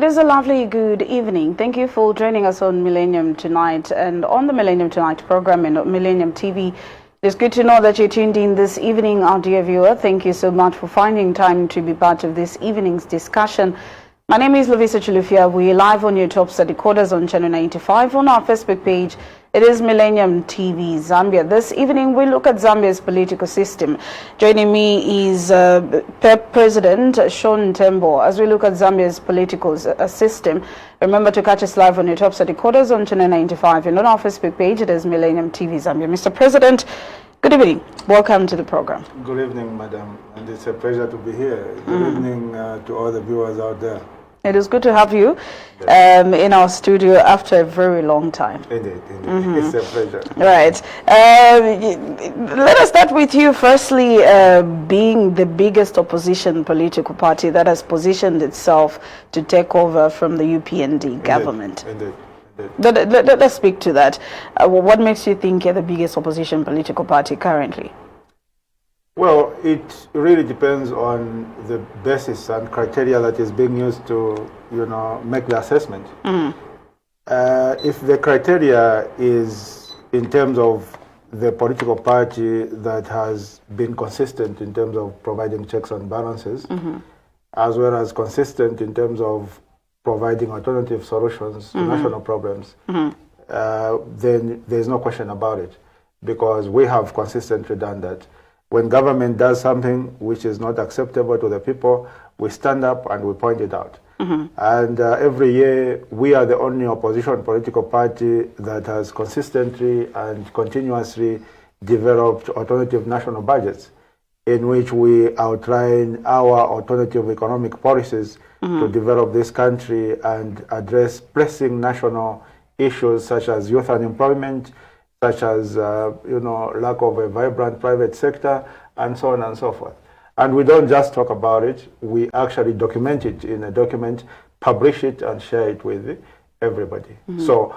It is a lovely good evening. Thank you for joining us on Millennium Tonight. And on the Millennium Tonight program in Millennium TV, it's good to know that you're tuned in this evening, our dear viewer. Thank you so much for finding time to be part of this evening's discussion. My name is Lovisa Chilufia. We're live on your Topstar decoders on channel 95 on our Facebook page. It is Millennium TV Zambia. This evening we look at Zambia's political system. Joining me is PEP President Enoch Tembo. As we look at Zambia's political system, remember to catch us live on your Topstar decoders on channel 95 and on our Facebook page. It is Millennium TV Zambia. Mr. President, good evening. Welcome to the program. Good evening, madam, and it's a pleasure to be here. Good evening to all the viewers out there. It is good to have you in our studio after a very long time. Indeed. It's a pleasure. Right. Let us start with you. Firstly, being the biggest opposition political party that has positioned itself to take over from the UPND government. Indeed. Let's speak to that. What makes you think you're the biggest opposition political party currently? Well, it really depends on the basis and criteria that is being used to, make the assessment. If the criteria is in terms of the political party that has been consistent in terms of providing checks and balances, as well as consistent in terms of providing alternative solutions to national problems, then there's no question about it, because we have consistently done that. When government does something which is not acceptable to the people, we stand up and we point it out. And every year, we are the only opposition political party that has consistently and continuously developed alternative national budgets in which we outline our alternative economic policies to develop this country and address pressing national issues such as youth unemployment, such as lack of a vibrant private sector, and so on and so forth. And we don't just talk about it, we actually document it in a document, publish it, and share it with everybody. So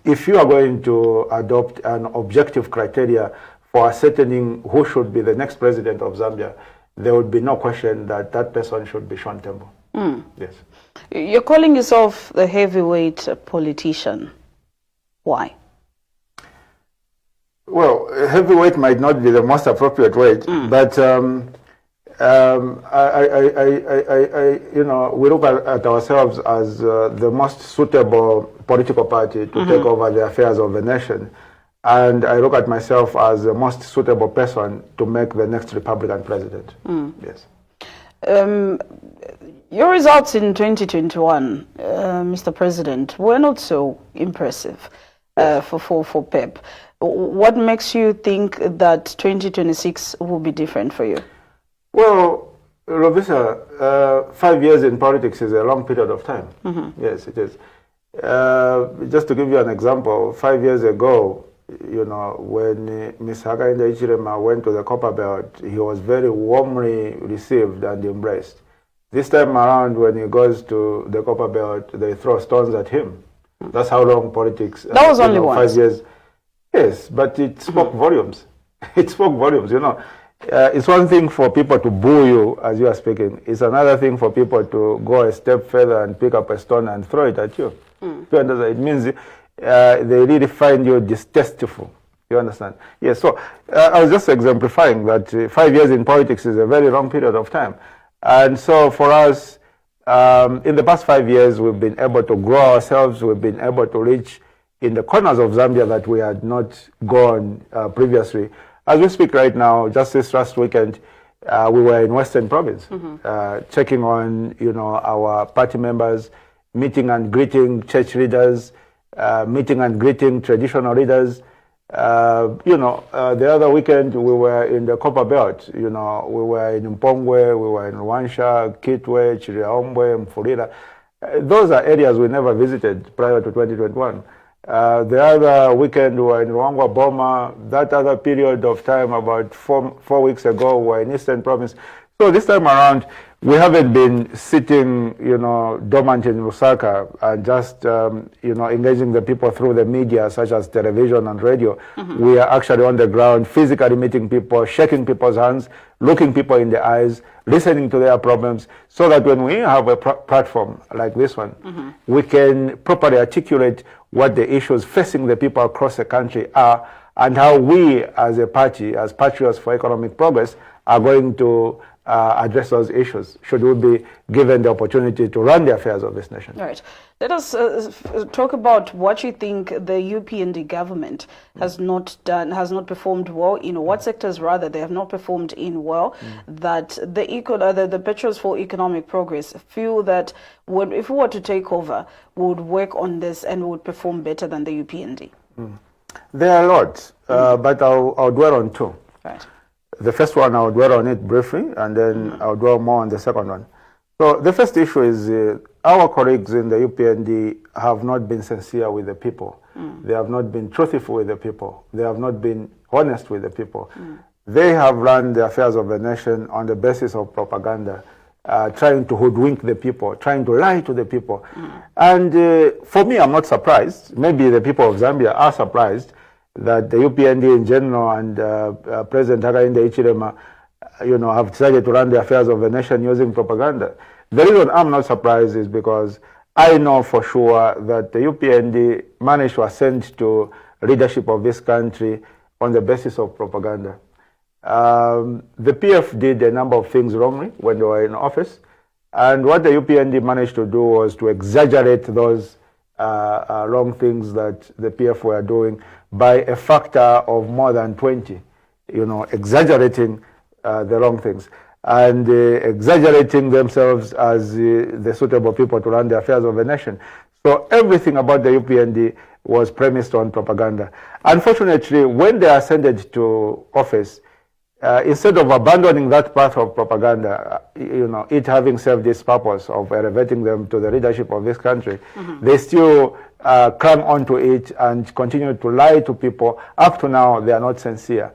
if you are going to adopt an objective criteria for ascertaining who should be the next president of Zambia, there would be no question that that person should be Enoch Tembo. Yes. You're calling yourself the heavyweight politician. Why? Well, heavyweight might not be the most appropriate weight, but we look at ourselves as the most suitable political party to take over the affairs of the nation, and I look at myself as the most suitable person to make the next Republican president. Yes. Your results in 2021, Mr. President, were not so impressive for PEP. What makes you think that 2026 will be different for you? Well, Lovisa, 5 years in politics is a long period of time. Yes, it is. Just to give you an example, 5 years ago, when Ms. Hakainde Hichilema went to the Copper Belt, he was very warmly received and embraced. This time around, when he goes to the Copper Belt, they throw stones at him. That's how long politics. That was only 5 years. Yes, but it spoke volumes. It spoke volumes, It's one thing for people to boo you as you are speaking. It's another thing for people to go a step further and pick up a stone and throw it at you. You understand? It means they really find you distasteful. You understand? Yes, so I was just exemplifying that 5 years in politics is a very long period of time. And so for us, in the past 5 years, we've been able to grow ourselves. We've been able to reach in the corners of Zambia that we had not gone previously. As we speak right now, just this last weekend, we were in Western Province, checking on our party members, meeting and greeting church leaders, meeting and greeting traditional leaders. The other weekend we were in the Copper Belt. We were in Mpongwe, we were in Rwansha, Kitwe, Chiriaombwe, Mfulira. Those are areas we never visited prior to 2021. The other weekend we were in Ruangwa Boma. That other period of time, about four weeks ago, we were in Eastern Province. So this time around, we haven't been sitting, dormant in Lusaka and just, engaging the people through the media, such as television and radio. We are actually on the ground, physically meeting people, shaking people's hands, looking people in the eyes, listening to their problems, so that when we have a platform like this one, we can properly articulate what the issues facing the people across the country are, and how we as a party, as Patriots for Economic Progress, are going to address those issues, should we be given the opportunity to run the affairs of this nation. All right. Let us talk about what you think the UPND government has not done, has not performed well. What sectors rather they have not performed in well, that the Patriots for Economic Progress feel that if we were to take over, would work on this and would perform better than the UPND. There are lots, but I'll dwell on two. Right. The first one, I'll dwell on it briefly, and then I'll dwell more on the second one. So the first issue is our colleagues in the UPND have not been sincere with the people. They have not been truthful with the people. They have not been honest with the people. They have run the affairs of the nation on the basis of propaganda, trying to hoodwink the people, trying to lie to the people. And for me, I'm not surprised. Maybe the people of Zambia are surprised that the UPND in general and President Hakainde Hichilema, have decided to run the affairs of the nation using propaganda. The reason I'm not surprised is because I know for sure that the UPND managed to ascend to leadership of this country on the basis of propaganda. The PF did a number of things wrongly when they were in office, and what the UPND managed to do was to exaggerate those wrong things that the PF were doing by a factor of more than 20, exaggerating the wrong things and exaggerating themselves as the suitable people to run the affairs of the nation. So everything about the UPND was premised on propaganda. Unfortunately, when they ascended to office, instead of abandoning that path of propaganda, it having served its purpose of elevating them to the leadership of this country, they still clung onto it and continue to lie to people. Up to now, they are not sincere.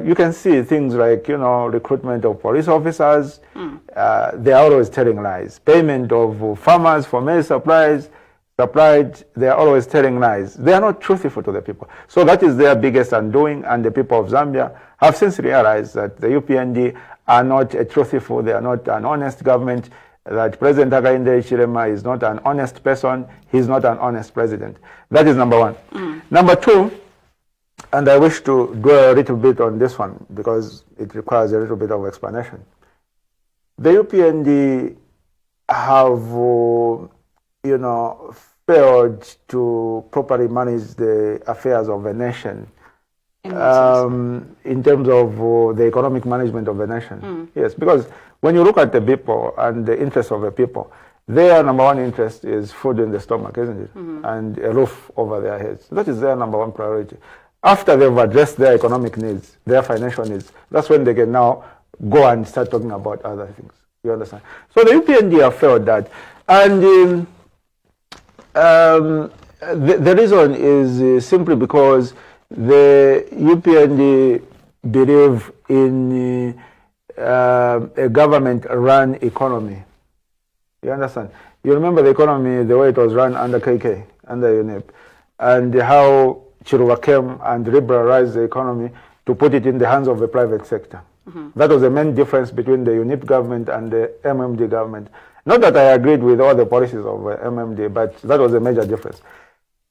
You can see things like, recruitment of police officers. They are always telling lies. Payment of farmers for maize supplies, they are always telling lies. They are not truthful to the people. So that is their biggest undoing, and the people of Zambia have since realized that the UPND are not a truthful, they are not an honest government, that President Hakainde Hichilema is not an honest person, he's not an honest president. That is number one. Number two, and I wish to dwell a little bit on this one because it requires a little bit of explanation. The UPND have, failed to properly manage the affairs of the nation in terms of the economic management of the nation. Yes, because when you look at the people and the interests of the people, their number one interest is food in the stomach, isn't it? And a roof over their heads. That is their number one priority. After they've addressed their economic needs, their financial needs, that's when they can now go and start talking about other things. You understand? So the UPND have failed that. And the reason is simply because the UPND believe in a government-run economy. You understand? You remember the economy, the way it was run under KK, under UNEP, and how Chiruba came and liberalized the economy to put it in the hands of the private sector. That was the main difference between the UNIP government and the MMD government. Not that I agreed with all the policies of MMD, but that was a major difference.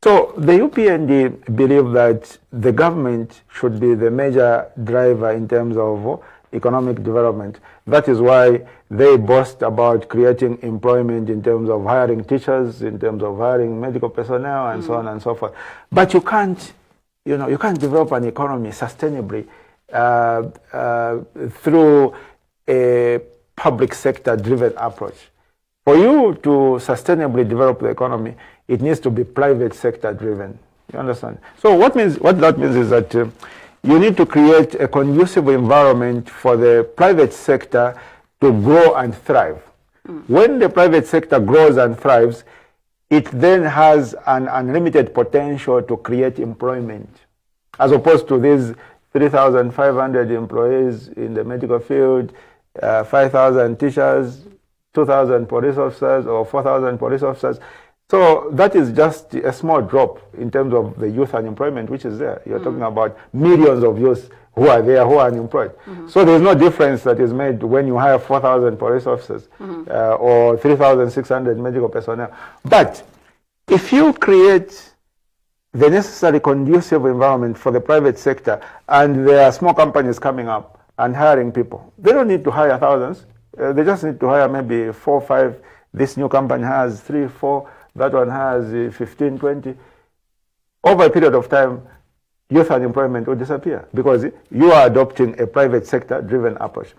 So the UPND believe that the government should be the major driver in terms of economic development. That is why they boast about creating employment in terms of hiring teachers, in terms of hiring medical personnel, and so on and so forth. But you can't, you can't develop an economy sustainably through a public sector driven approach. For you to sustainably develop the economy, it needs to be private sector driven. You understand? So what that means is that you need to create a conducive environment for the private sector to grow and thrive. When the private sector grows and thrives, it then has an unlimited potential to create employment, as opposed to these 3,500 employees in the medical field, 5,000 teachers, 2,000 police officers, or 4,000 police officers. So that is just a small drop in terms of the youth unemployment which is there. You're talking about millions of youth who are there, who are unemployed. So there's no difference that is made when you hire 4,000 police officers or 3,600 medical personnel. But if you create the necessary conducive environment for the private sector, and there are small companies coming up and hiring people, they don't need to hire thousands. They just need to hire maybe 4 or 5. This new company has 3, 4. That one has 15, 20. Over a period of time, youth unemployment will disappear because you are adopting a private sector driven approach.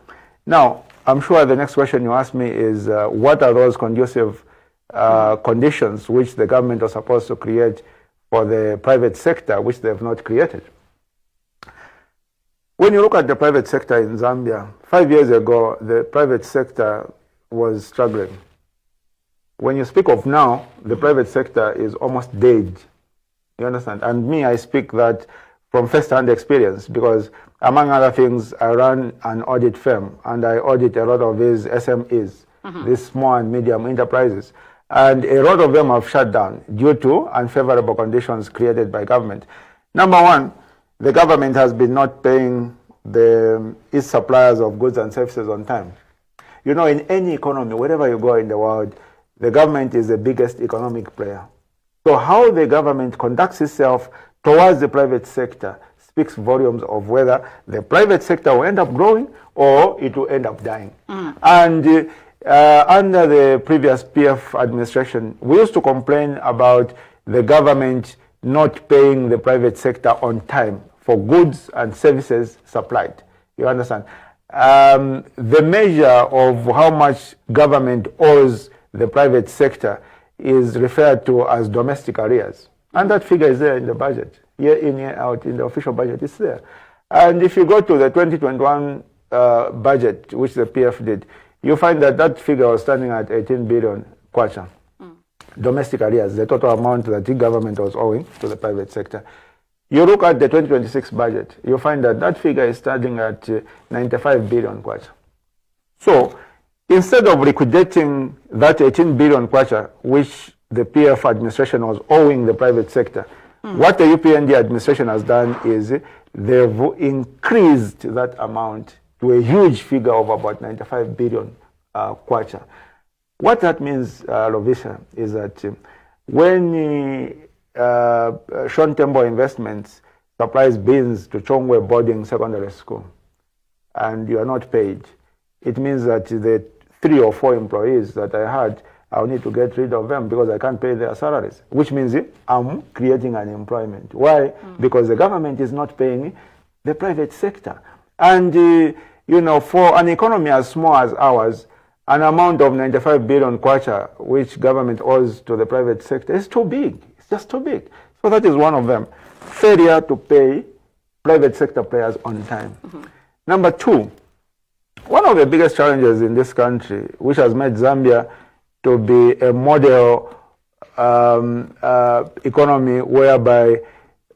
Now, I'm sure the next question you ask me is what are those conducive conditions which the government was supposed to create for the private sector, which they have not created? When you look at the private sector in Zambia, 5 years ago, the private sector was struggling. When you speak of now, the private sector is almost dead. You understand? And me, I speak that from first-hand experience because, among other things, I run an audit firm and I audit a lot of these SMEs, these small and medium enterprises. And a lot of them have shut down due to unfavorable conditions created by government. Number one, the government has been not paying its suppliers of goods and services on time. You know, in any economy, wherever you go in the world, the government is the biggest economic player. So how the government conducts itself towards the private sector speaks volumes of whether the private sector will end up growing or it will end up dying. And under the previous PF administration, we used to complain about the government not paying the private sector on time for goods and services supplied. You understand? The measure of how much government owes the private sector is referred to as domestic arrears. And that figure is there in the budget. Year in, year out, in the official budget, it's there. And if you go to the 2021 budget, which the PF did, you find that that figure was standing at 18 billion kwacha. Domestic arrears, the total amount that the government was owing to the private sector. You look at the 2026 budget, you find that that figure is standing at 95 billion kwacha. So, instead of liquidating that 18 billion kwacha, which the PF administration was owing the private sector, what the UPND administration has done is they've increased that amount to a huge figure of about 95 billion kwacha. What that means, Lovisa, is that when Enoch Tembo Investments supplies beans to Chongwe Boarding Secondary School and you are not paid, it means that the 3 or 4 employees that I had, I'll need to get rid of them because I can't pay their salaries, which means I'm creating unemployment. Why? Because the government is not paying the private sector. And, you know, for an economy as small as ours, an amount of 95 billion kwacha, which government owes to the private sector, is too big. It's just too big. So that is one of them. Failure to pay private sector players on time. Number 2, one of the biggest challenges in this country, which has made Zambia to be a model economy whereby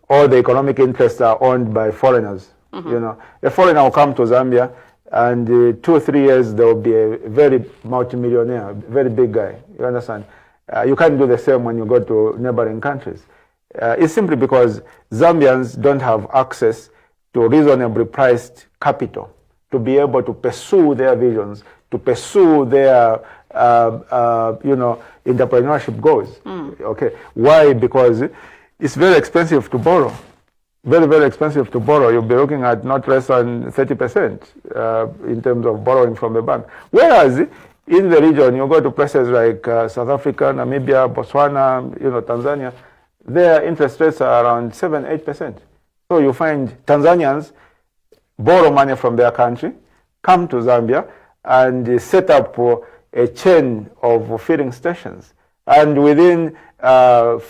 all the economic interests are owned by foreigners. You know, a foreigner will come to Zambia and 2 or 3 years there will be a very multimillionaire, very big guy. You understand? You can't do the same when you go to neighboring countries. It's simply because Zambians don't have access to reasonably priced capital to be able to pursue their visions, to pursue their, you know, entrepreneurship goals. Okay, why? Because it's very expensive to borrow. Very, very expensive to borrow. You'll be looking at not less than 30% in terms of borrowing from the bank. Whereas in the region, you go to places like South Africa, Namibia, Botswana, you know, Tanzania, their interest rates are around 7-8%. So you find Tanzanians borrow money from their country, come to Zambia, and set up a chain of filling stations. And within 4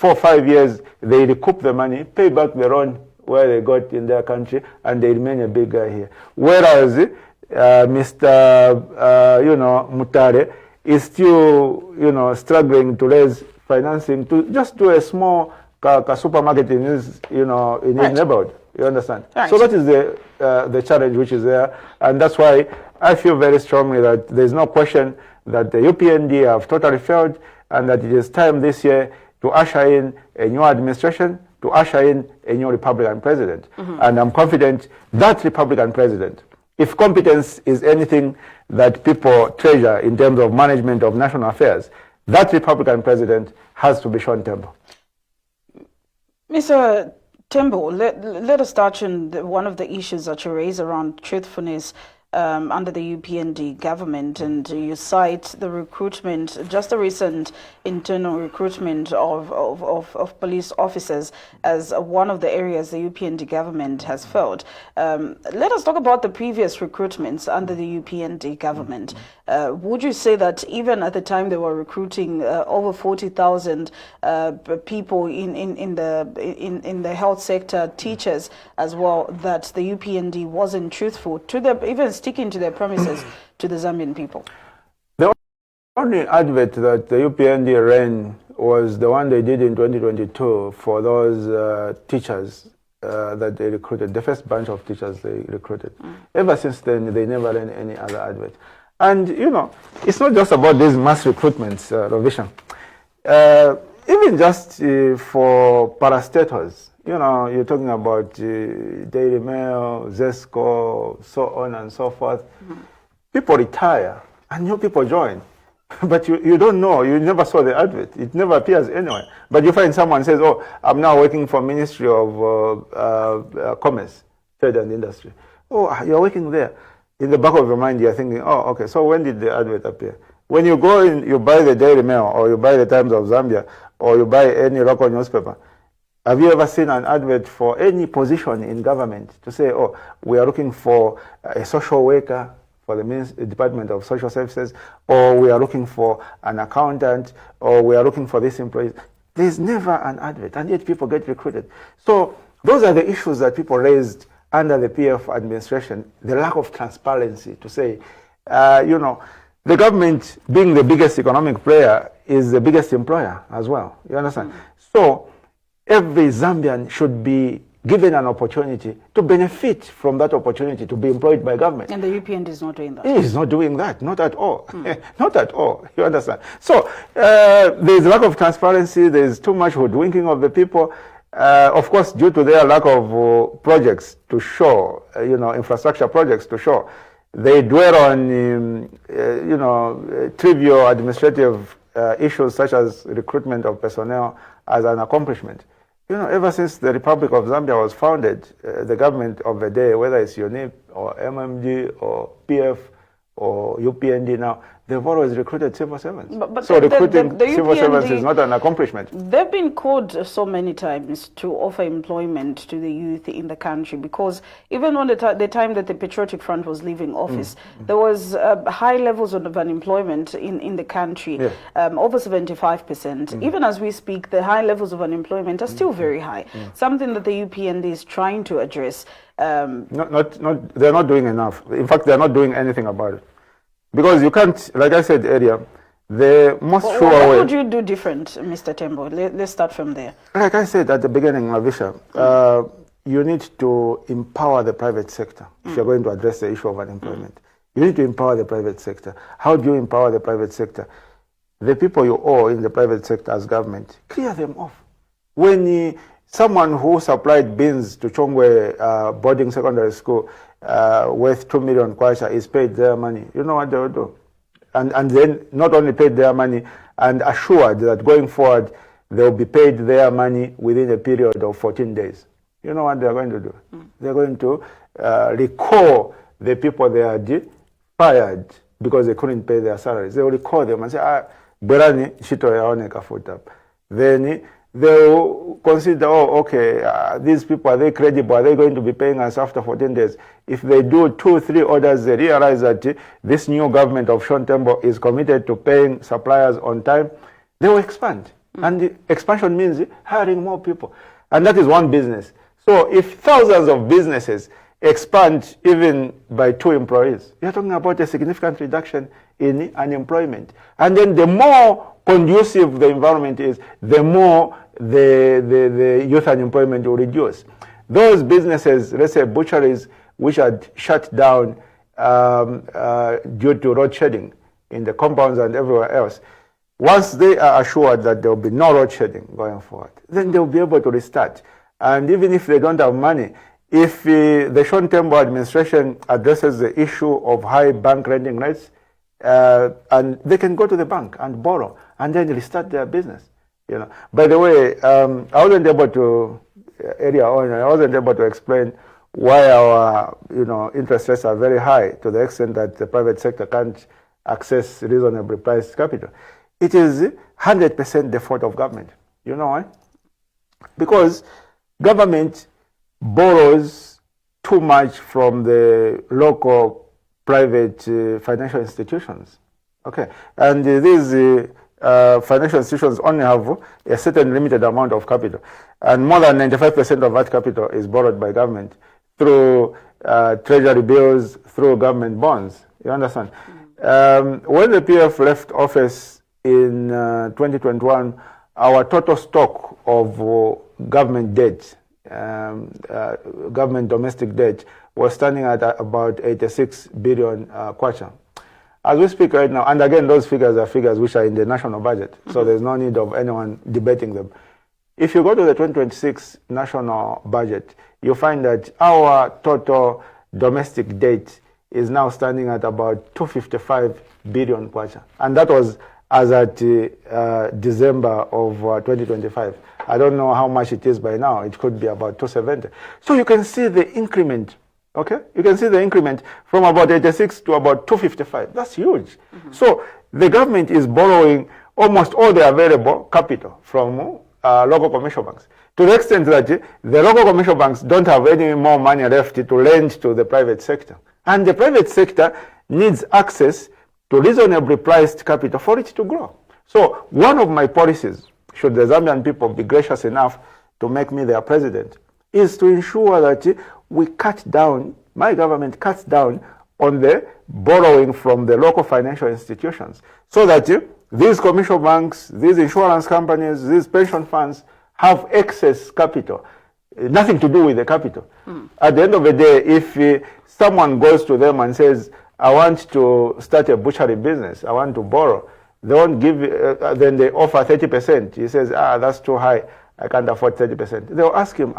or 5 years, they recoup the money, pay back the loan where they got in their country, and they remain a big guy here. Whereas Mr. You know, Mutare is still, you know, struggling to raise financing to just do a small supermarket in his, you know, in his neighborhood. You understand? Right. So that is the challenge which is there, and that's why I feel very strongly that there's no question that the UPND have totally failed, and that it is time this year to usher in a new administration, to usher in a new Republican president. And I'm confident that Republican president, if competence is anything that people treasure in terms of management of national affairs, that Republican president has to be Enoch Tembo. Mr. Tembo, let us touch on one of the issues that you raise around truthfulness under the UPND government, and you cite the recruitment, just the recent internal recruitment of police officers as one of the areas the UPND government has failed. Let us talk about the previous recruitments under the UPND government. Would you say that even at the time they were recruiting over 40,000 people in the health sector, teachers as well, that the UPND wasn't truthful to them, even sticking to their promises to the Zambian people? The only advert that the UPND ran was the one they did in 2022 for those teachers that they recruited, the first bunch of teachers they recruited. Ever since then, they never ran any other advert. And, you know, it's not just about these mass recruitments, Rovisha. Even just for parastatals, you know, you're talking about Daily Mail, Zesco, so on and so forth. People retire and new people join. But you don't know, you never saw the advert. It never appears anywhere. But you find someone says, oh, I'm now working for Ministry of Commerce, Trade and Industry. Oh, you're working there. In the back of your mind, you're thinking, oh, okay, so when did the advert appear? When you go in, you buy the Daily Mail, or you buy the Times of Zambia, or you buy any local newspaper, have you ever seen an advert for any position in government to say, oh, we are looking for a social worker for the Department of Social Services, or we are looking for an accountant, or we are looking for this employee? There's never an advert, and yet people get recruited. So those are the issues that people raised under the PF administration, the lack of transparency to say, you know, the government being the biggest economic player is the biggest employer as well. You understand? So every Zambian should be given an opportunity to benefit from that opportunity to be employed by government. And the UPND is not doing that. It is not doing that, not at all. Not at all, you understand? So there's lack of transparency, there's too much hoodwinking of the people. Of course, due to their lack of projects to show, you know, infrastructure projects to show, they dwell on, you know, trivial administrative issues such as recruitment of personnel as an accomplishment. You know, ever since the Republic of Zambia was founded, the government of the day, whether it's UNIP or MMG or PF or UPND now, they've always recruited civil servants. But so recruiting the civil UPND, servants is not an accomplishment. They've been called so many times to offer employment to the youth in the country, because even on the time that the Patriotic Front was leaving office, there was high levels of unemployment in the country, over 75%. Even as we speak, the high levels of unemployment are still very high, something that the UPND is trying to address. They're not doing enough. In fact, they're not doing anything about it. Because you can't, like I said earlier, the most sure way... What would you do different, Mr. Tembo? Let's start from there. Like I said at the beginning, Mavisha, you need to empower the private sector if you're going to address the issue of unemployment. You need to empower the private sector. How do you empower the private sector? The people you owe in the private sector as government, clear them off. When someone who supplied beans to Chongwe boarding secondary school worth 2 million kwacha is paid their money, you know what they will do? And then not only paid their money, and assured that going forward they will be paid their money within a period of 14 days. You know what they are going to do? They're going to recall the people they had fired because they couldn't pay their salaries. They will recall them and say, Berani shito yaone kafuta. Then they will consider, oh, okay, these people, are they credible? Are they going to be paying us after 14 days? If they do 2-3 orders, they realize that this new government of Enoch Tembo is committed to paying suppliers on time, they will expand. And the expansion means hiring more people. And that is one business. So if thousands of businesses expand even by 2 employees, you're talking about a significant reduction in unemployment. And then the more conducive the environment is, the more the youth unemployment will reduce. those businesses, let's say butcheries, which are shut down due to road shedding in the compounds and everywhere else, once they are assured that there will be no road shedding going forward, then they'll be able to restart. And even if they don't have money, if the Enoch Tembo administration addresses the issue of high bank lending rates, and they can go to the bank and borrow and then restart their business. You know. By the way, I wasn't able to explain why our interest rates are very high to the extent that the private sector can't access reasonably priced capital. It is 100% the fault of government. You know why? Because government borrows too much from the local private financial institutions. Okay, and these financial institutions only have a certain limited amount of capital, and more than 95% of that capital is borrowed by government through treasury bills, through government bonds. You understand? When the PF left office in 2021, our total stock of government debt, government domestic debt, was standing at about 86 billion kwacha. As we speak right now, and again, those figures are figures which are in the national budget, so there's no need of anyone debating them. If you go to the 2026 national budget, you find that our total domestic debt is now standing at about 255 billion kwacha. And that was as at December of 2025. I don't know how much it is by now. It could be about 270. So you can see the increment. Okay, you can see the increment from about 86 to about 255. That's huge. So the government is borrowing almost all the available capital from local commercial banks, to the extent that the local commercial banks don't have any more money left to lend to the private sector. And the private sector needs access to reasonably priced capital for it to grow. So one of my policies, should the Zambian people be gracious enough to make me their president, is to ensure that we cut down, my government cuts down on the borrowing from the local financial institutions, so that these commercial banks, these insurance companies, these pension funds have excess capital, nothing to do with the capital. At the end of the day, if someone goes to them and says, I want to start a butchery business, I want to borrow, they won't give, then they offer 30%. He says, that's too high, I can't afford 30%. They'll ask him,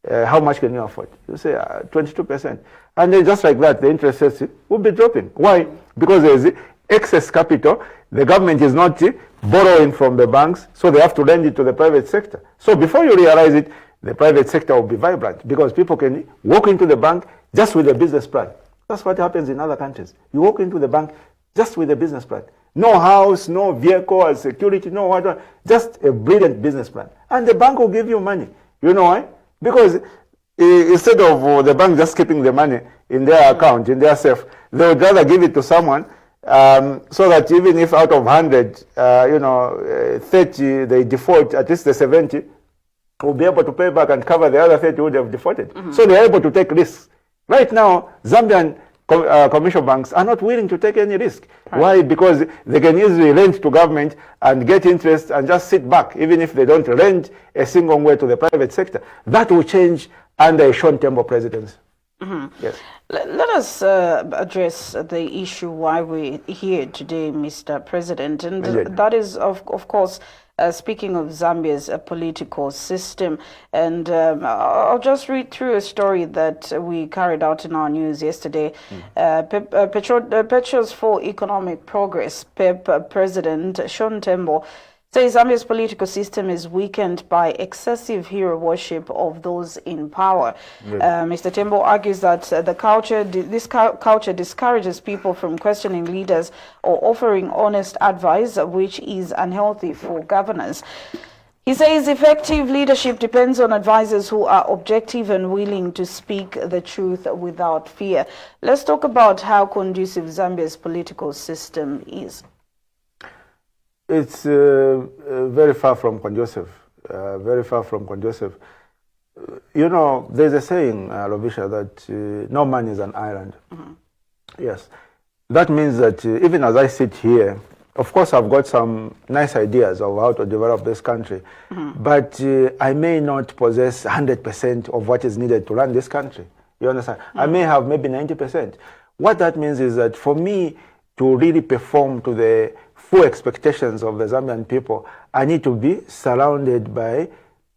how much can you afford? You say 22%. And then just like that, the interest rates will be dropping. Why? Because there is excess capital. The government is not borrowing from the banks, so they have to lend it to the private sector. So before you realize it, the private sector will be vibrant, because people can walk into the bank just with a business plan. That's what happens in other countries. You walk into the bank just with a business plan. No house, no vehicle, security, no whatever, just a brilliant business plan. And the bank will give you money. You know why? Because instead of the bank just keeping the money in their account, in their safe, they would rather give it to someone, so that even if out of 100, 30 they default, at least the 70 will be able to pay back and cover the other 30 who would have defaulted. So they're able to take risks. Right now, Zambian commercial banks are not willing to take any risk. Right. Why? Because they can easily lend to government and get interest and just sit back, even if they don't lend a single way to the private sector. That will change under a Enoch Tembo presidency. Yes. Let us address the issue why we're here today, Mr. President, and that is, of course, speaking of Zambia's political system. And I'll just read through a story that we carried out in our news yesterday. Petro's for Economic Progress, PEP President Enoch Tembo, says Zambia's political system is weakened by excessive hero worship of those in power. Mr. Tembo argues that this culture discourages people from questioning leaders or offering honest advice, which is unhealthy for governance. He says effective leadership depends on advisors who are objective and willing to speak the truth without fear. Let's talk about how conducive Zambia's political system is. It's very far from conducive, very far from conducive. There's a saying, Lovisha, that no man is an island. Yes. That means that even as I sit here, of course, I've got some nice ideas of how to develop this country, but I may not possess 100% of what is needed to run this country. You understand? I may have maybe 90%. What that means is that for me to really perform to the full expectations of the Zambian people, I need to be surrounded by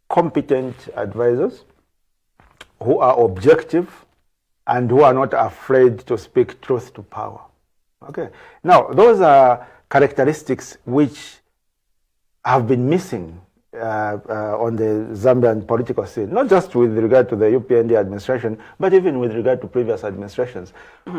competent advisors who are objective and who are not afraid to speak truth to power. Okay. Now, those are characteristics which have been missing on the Zambian political scene, not just with regard to the UPND administration, but even with regard to previous administrations.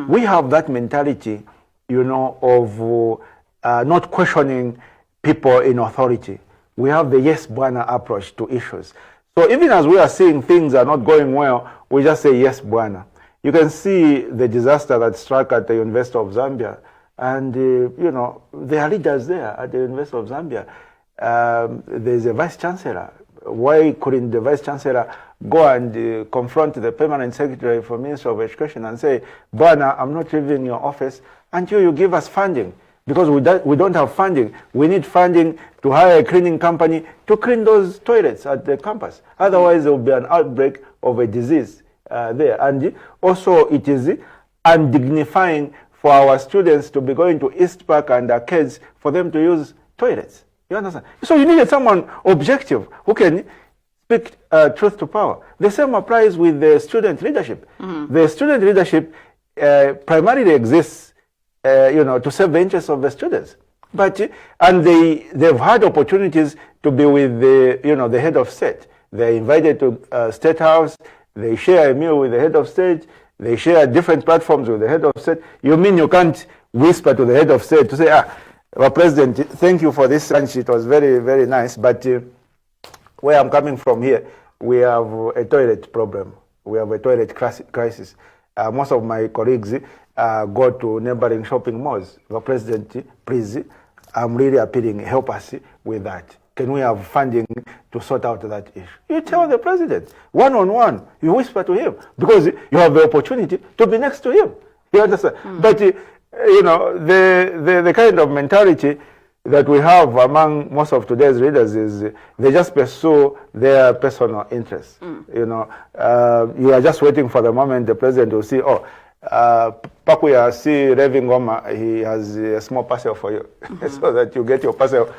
We have that mentality, you know, of not questioning people in authority. We have the yes, Bwana approach to issues. So even as we are seeing things are not going well, we just say yes, Bwana. You can see the disaster that struck at the University of Zambia. And, you know, there are leaders there at the University of Zambia. There's a vice chancellor. Why couldn't the vice chancellor go and confront the permanent secretary for Ministry of Education and say, Bwana, I'm not leaving your office until you give us funding? Because we don't have funding. We need funding to hire a cleaning company to clean those toilets at the campus. Otherwise, there will be an outbreak of a disease there. And also, it is undignifying for our students to be going to East Park and arcades for them to use toilets. You understand? So you needed someone objective who can speak truth to power. The same applies with the student leadership. The student leadership primarily exists, you know, to serve the interests of the students. But and they've had opportunities to be with the, you know, the head of state. They're invited to State House. They share a meal with the head of state. They share different platforms with the head of state. You mean you can't whisper to the head of state to say, well, President, thank you for this lunch. It was very, very nice. But where I'm coming from here, we have a toilet problem. We have a toilet crisis. Most of my colleagues go to neighboring shopping malls. Well, President, please, I'm really appealing, help us with that. Can we have funding to sort out that issue? You tell the president, one-on-one, you whisper to him, because you have the opportunity to be next to him. You understand? But, you know, the kind of mentality that we have among most of today's leaders is they just pursue their personal interests. You know, you are just waiting for the moment the president will see, Pakuya, see Revi Ngoma, he has a small parcel for you, so that you get your parcel,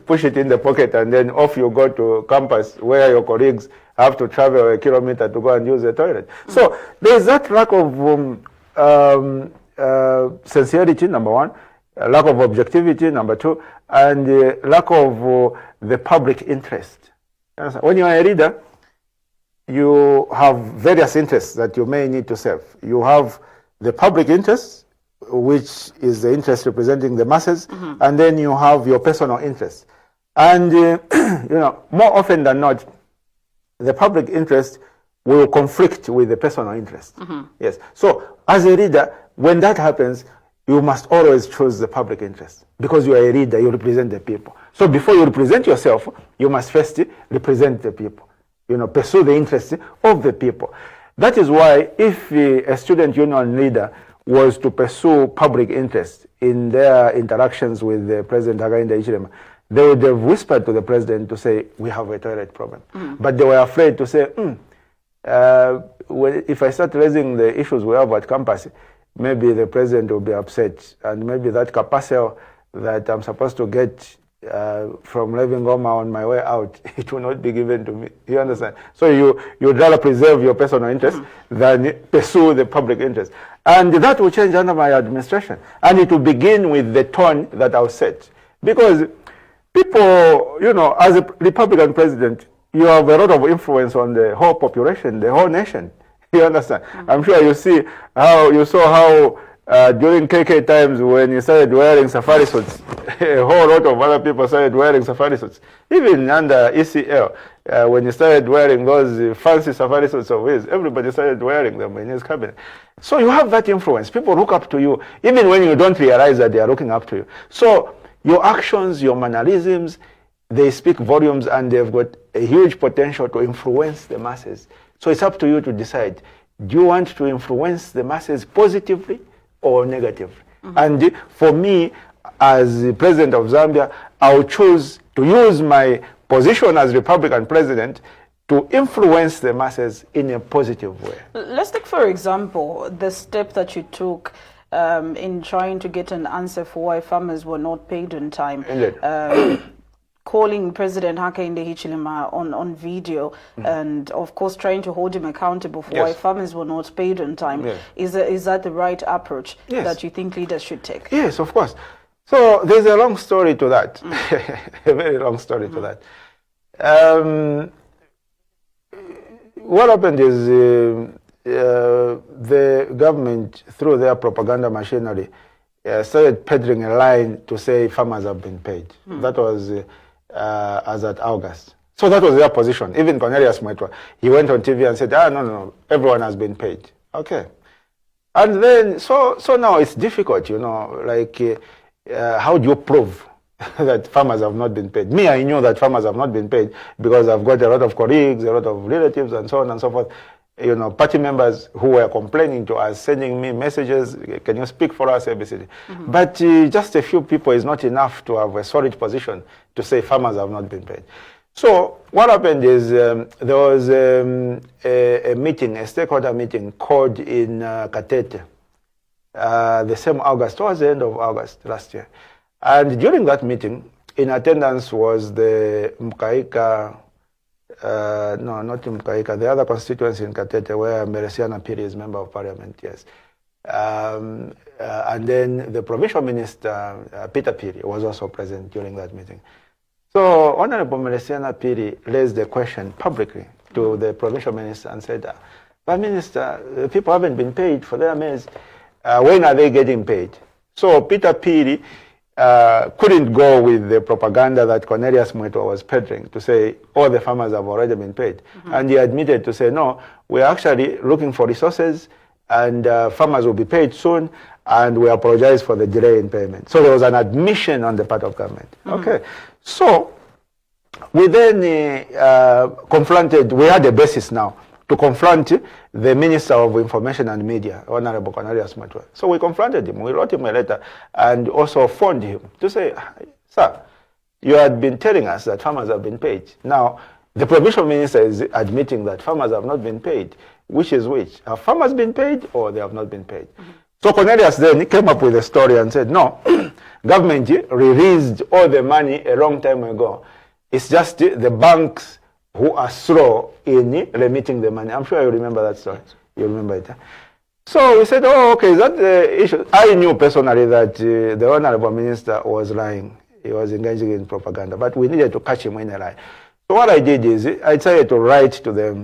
push it in the pocket, and then off you go to campus where your colleagues have to travel a kilometer to go and use the toilet. So there's that lack of sincerity, number one, lack of objectivity, number two, and lack of the public interest. When you are a leader, you have various interests that you may need to serve. You have the public interest, which is the interest representing the masses, and then you have your personal interest. And, you know, more often than not, the public interest will conflict with the personal interest. Yes. So, as a leader, when that happens, you must always choose the public interest. Because you are a leader, you represent the people. So, before you represent yourself, you must first represent the people. You know, pursue the interests of the people. That is why if a student union leader was to pursue public interest in their interactions with the President Hakainde Hichilema, they would have whispered to the president to say, we have a toilet problem. But they were afraid to say, well, if I start raising the issues we have at campus, maybe the president will be upset, and maybe that parcel that I'm supposed to get from Revi Ngoma on my way out, it will not be given to me. You understand? So you'd rather preserve your personal interest than pursue the public interest. And that will change under my administration. And it will begin with the tone that I'll set. Because people, you know, as a Republican president, you have a lot of influence on the whole population, the whole nation. You understand? I'm sure you saw how during KK times when you started wearing safari suits, a whole lot of other people started wearing safari suits. Even under ECL, when you started wearing those fancy safari suits of his, everybody started wearing them in his cabinet. So you have that influence. People look up to you, even when you don't realize that they are looking up to you. So your actions, your mannerisms, they speak volumes, and they've got a huge potential to influence the masses. So it's up to you to decide, do you want to influence the masses positively or negatively? And for me, as the president of Zambia, I'll choose to use my position as Republican president to influence the masses in a positive way. Let's take, for example, the step that you took in trying to get an answer for why farmers were not paid on time. Calling President Hakainde Hichilema on video, and of course trying to hold him accountable for why farmers were not paid on time. Is that the right approach that you think leaders should take? Yes, of course. So there's a long story to that, a very long story to that. What happened is the government, through their propaganda machinery, started peddling a line to say farmers have been paid. That was as at August. So that was their position. Even Cornelius Mwetwa, he went on TV and said, no, everyone has been paid. Okay. And then, so now it's difficult, like, how do you prove that farmers have not been paid? Me, I knew that farmers have not been paid because I've got a lot of colleagues, a lot of relatives, and so on and so forth. Party members who were complaining to us, sending me messages, can you speak for us, ABCD? But just a few people is not enough to have a solid position to say farmers have not been paid. So what happened is there was a meeting, a stakeholder meeting called in Katete, the same August, towards the end of August last year. And during that meeting, in attendance was the Mkaika, no, not Mkaika, the other constituency in Katete where Meresiana Piri is member of parliament, yes. And then the provincial minister, Peter Piri, was also present during that meeting. So Honorable Meresiana Piri raised the question publicly to the provincial minister and said, Prime Minister, people haven't been paid for their maize. When are they getting paid? So Peter Piri couldn't go with the propaganda that Cornelius Mwetwa was peddling to say all the farmers have already been paid. And he admitted to say, no, we're actually looking for resources and farmers will be paid soon and we apologize for the delay in payment. So there was an admission on the part of government. Okay. So we then confronted, we had a basis now to confront the Minister of Information and Media, Honorable Cornelius Mwetwa. So we confronted him, we wrote him a letter and also phoned him to say, sir, you had been telling us that farmers have been paid. Now, the provincial minister is admitting that farmers have not been paid. Which is which? Have farmers been paid or they have not been paid? So Cornelius then came up with a story and said, no, government released all the money a long time ago. It's just the banks who are slow in remitting the money. I'm sure you remember that story. You remember it. Huh? So we said, oh, okay, is that the issue? I knew personally that the Honorable Minister was lying. He was engaging in propaganda, but we needed to catch him in a lie. So what I did is I decided to write to the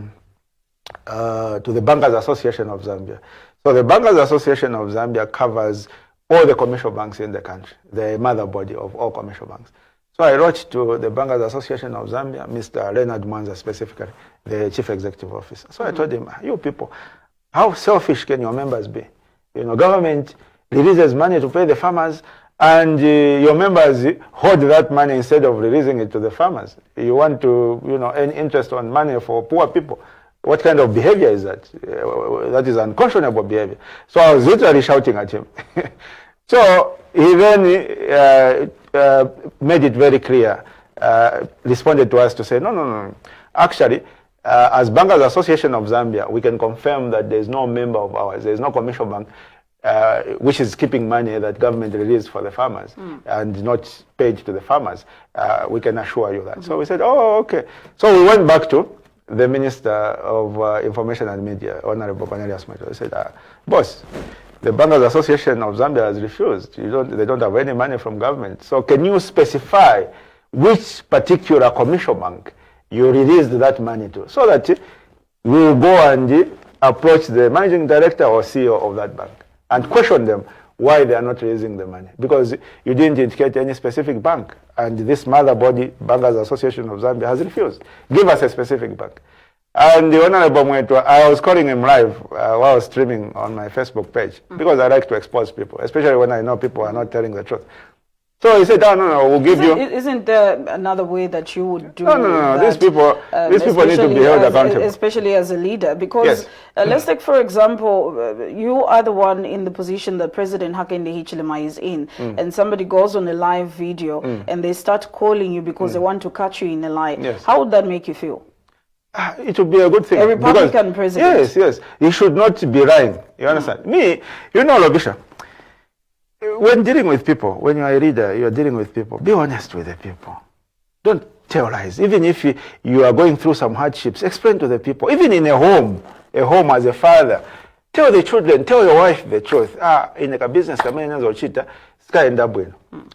Bankers Association of Zambia. So the Bankers Association of Zambia covers all the commercial banks in the country, the mother body of all commercial banks. So I wrote to the Bankers Association of Zambia, Mr. Leonard Mwanza specifically, the chief executive officer. So I told him, you people, how selfish can your members be? Government releases money to pay the farmers and your members hold that money instead of releasing it to the farmers. You want to, earn interest on money for poor people. What kind of behavior is that? That is unconscionable behavior. So I was literally shouting at him. So he then made it very clear, responded to us to say, no. Actually, as Bankers Association of Zambia, we can confirm that there is no member of ours, there is no commercial bank which is keeping money that government released for the farmers and not paid to the farmers. We can assure you that. So we said, oh, okay. So we went back to the Minister of Information and Media, Honorable Cornelius Mwetwa. He said, boss, the Bankers Association of Zambia has refused. They don't have any money from government. So can you specify which particular commercial bank you released that money to, so that we will go and approach the managing director or CEO of that bank and question them why they are not releasing the money? Because you didn't indicate any specific bank, and this mother body, Bankers Association of Zambia, has refused. Give us a specific bank. And the Honorable Mwetwa, I was calling him live while I was streaming on my Facebook page, because I like to expose people, especially when I know people are not telling the truth. So he said, no, we'll give you. Isn't there another way that you would do No. that? These people need to be held accountable. Especially as a leader. Because let's take, for example, you are the one in the position that President Hakainde Hichilema is in, and somebody goes on a live video and they start calling you because they want to catch you in a lie. Yes. How would that make you feel? It would be a good thing. A Republican president. Yes. He should not be lying. You understand? Me, Logisha, when dealing with people, when you're a leader, you're dealing with people, be honest with the people. Don't tell lies. Even if you are going through some hardships, explain to the people. Even in a home as a father, tell the children, tell your wife the truth. In a business,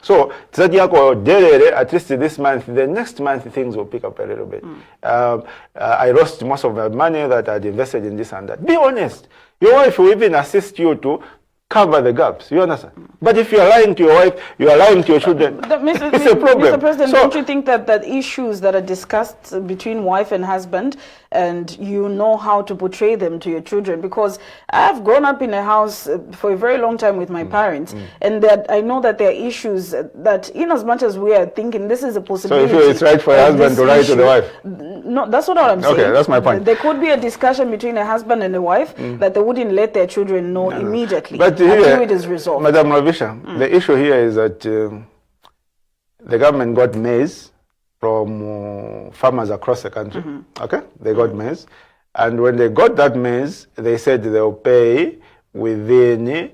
so, at least this month, the next month things will pick up a little bit. I lost most of the money that I'd invested in this and that. Be honest. Your wife will even assist you to cover the gaps. You understand? But if you are lying to your wife, you are lying to your children, it's a problem. Mr. President, don't you think that issues that are discussed between wife and husband, and you know how to portray them to your children? Because I've grown up in a house for a very long time with my parents, and that I know that there are issues that, in as much as we are thinking this is a possibility. So you feel it's right for a husband to lie to the wife? No, that's what I'm saying. Okay, that's my point. There could be a discussion between a husband and a wife that they wouldn't let their children know immediately. But until it is resolved. Madam Ravisha, the issue here is that the government got maize from farmers across the country. Okay, they got maize, and when they got that maize, they said they'll pay within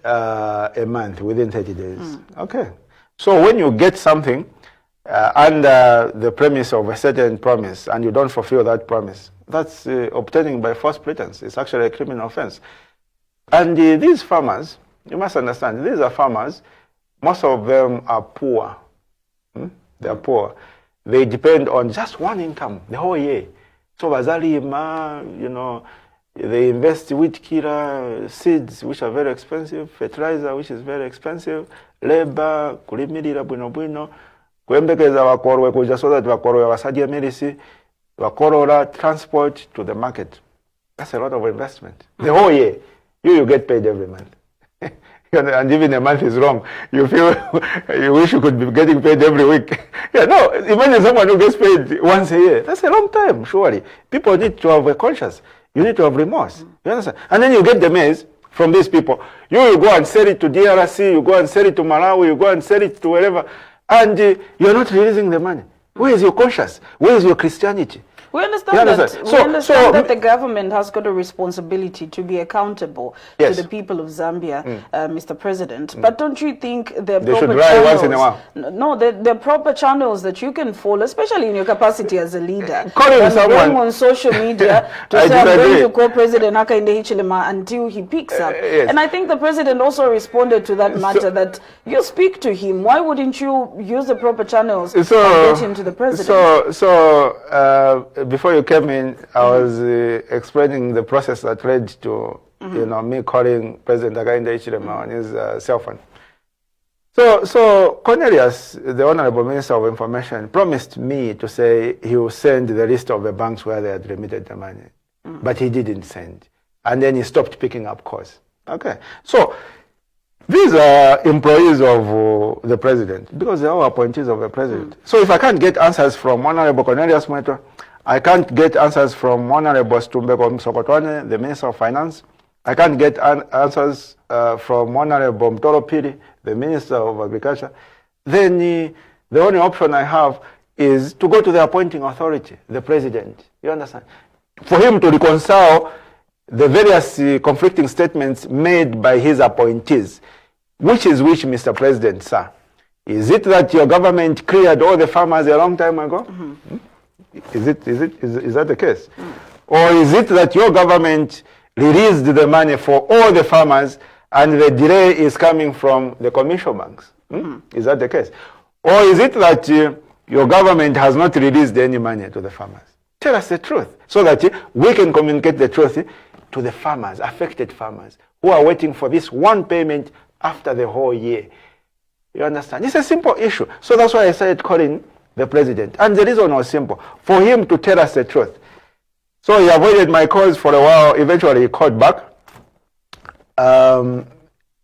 a month, within 30 days. Okay, so when you get something under the premise of a certain promise and you don't fulfill that promise, that's obtaining by false pretense. It's actually a criminal offense. And these farmers, you must understand, these are farmers, most of them are poor. They are poor. They depend on just one income the whole year. So bazalima, they invest wheat killer, seeds which are very expensive, fertilizer which is very expensive, labor, kulimirira bwino, kwembekeza wakorwe kuja so that wakorwe wasadya medicine, wakorora transport to the market. That's a lot of investment. The whole year. You get paid every month. And even a month is wrong. You feel you wish you could be getting paid every week. Imagine someone who gets paid once a year. That's a long time, surely. People need to have a conscience. You need to have remorse. You understand? And then you get the maize from these people. You go and sell it to DRC, you go and sell it to Malawi, you go and sell it to wherever, and you're not releasing the money. Where is your conscience? Where is your Christianity? We understand that the government has got a responsibility to be accountable to the people of Zambia, Mr. President. But don't you think there are proper channels? Once in a while. No, there are proper channels that you can follow, especially in your capacity as a leader. Going on social media to say, I'm going to call President Hakainde Hichilema until he picks up. And I think the president also responded to that matter, that you speak to him. Why wouldn't you use the proper channels to get him to the president? Before you came in, I was explaining the process that led to me calling President Hakainde Hichilema on his cell phone. So Cornelius, the Honorable Minister of Information, promised me to say he will send the list of the banks where they had remitted the money, but he didn't send, and then he stopped picking up calls. Okay, so these are employees of the president because they are all appointees of the president. So if I can't get answers from Honorable Cornelius Mweto, I can't get answers from Honorable Stumbeko Msokotwane, the Minister of Finance. I can't get answers from Honorable Mtoro Piri, the Minister of Agriculture. Then the only option I have is to go to the appointing authority, the president. You understand? For him to reconcile the various conflicting statements made by his appointees. Which is which, Mr. President, sir? Is it that your government cleared all the farmers a long time ago? Is that the case? Or is it that your government released the money for all the farmers and the delay is coming from the commercial banks? Is that the case? Or is it that your government has not released any money to the farmers? Tell us the truth so that we can communicate the truth to the farmers, affected farmers, who are waiting for this one payment after the whole year. You understand? It's a simple issue. So that's why I started calling the president. And the reason was simple, for him to tell us the truth. So he avoided my calls for a while. Eventually he called back. And